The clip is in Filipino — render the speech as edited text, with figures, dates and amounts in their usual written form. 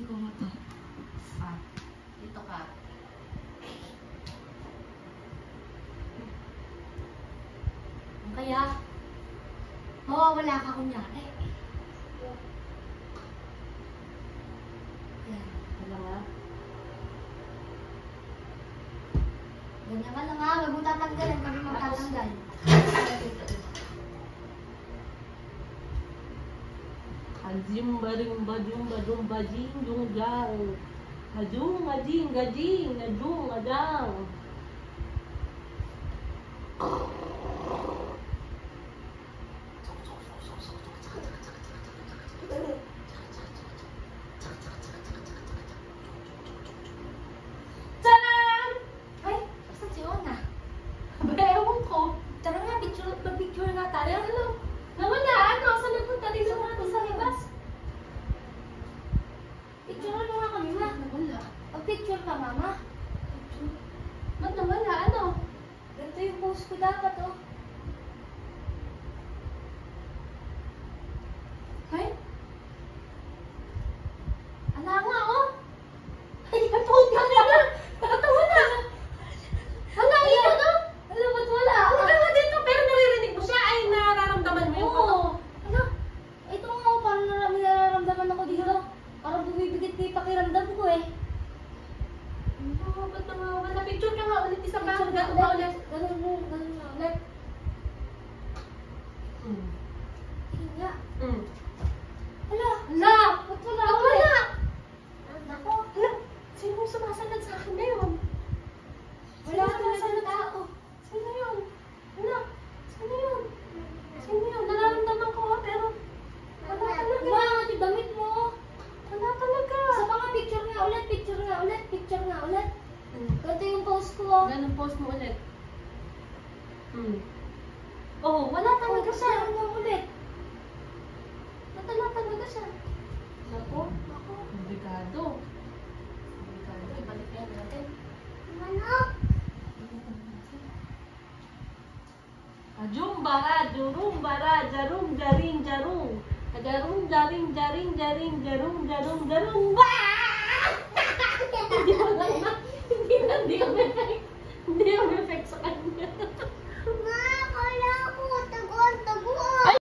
Hindi ko mo to. Dito ka. Kaya, mawawala ka kunyari. Yan. Wala nga. Ganyan ka lang ha. Huwag mo tatanggalan. Kami magtatanggal. Hajim baring bajum badum bajing jung jang. Hajung ajing gajing ajung ajang. Tadaan! Ay, saan si Ona? Ewan ko. Tara nga, picture nga tayo. Ano? Nawala, ano? Saan nagpunta? Dito natin sa labas. Picture mo nga kami, ma. Nawala. Pag-picture ka, mama. Picture? Ba't nawala? Ano? Ganito yung post ko dapat, oh. Ay? Ala nga, oh. Ay, katawag ka na. Nakatawa na. Wala, ikaw no? Ano, ba't wala? Wala nga dito, pero naririnig mo siya. Ay, nararamdaman mo yung Oo. Ano? Ito nga, oh, parang nararamdaman ako dito. Parang bumibigit na yung pakiramdam ko eh. ano, ba't nawawala? Picture ka nga ulit isa pa. Picture Gato na ka ulit. ulit. Ganun na ulit. Yun nga. Hala. Ala! Ba't wala Ba't ulit? wala? Nako. Ala! Sino sumasalad sa akin ngayon? Wala ka na tao. Sino yun? Ala! Sino yun? Sino yun? Nararamdaman ko pero wala talaga. Umangat yung damit mo. Wala talaga. Sa mga picture nga ulit, picture nga ulit, picture nga ulit. Ganito yung post ko. Oh. Ganun post mo ulit. Oh, wala talaga siya. Ano ulit? Wala talaga siya. Nako. Nako. Delikado. Delikado. Ibalik yan natin. Ano? Ajum bara, jurum bara, jarum jaring jarung. Jarum jaring jaring jaring jarum jarum jarum.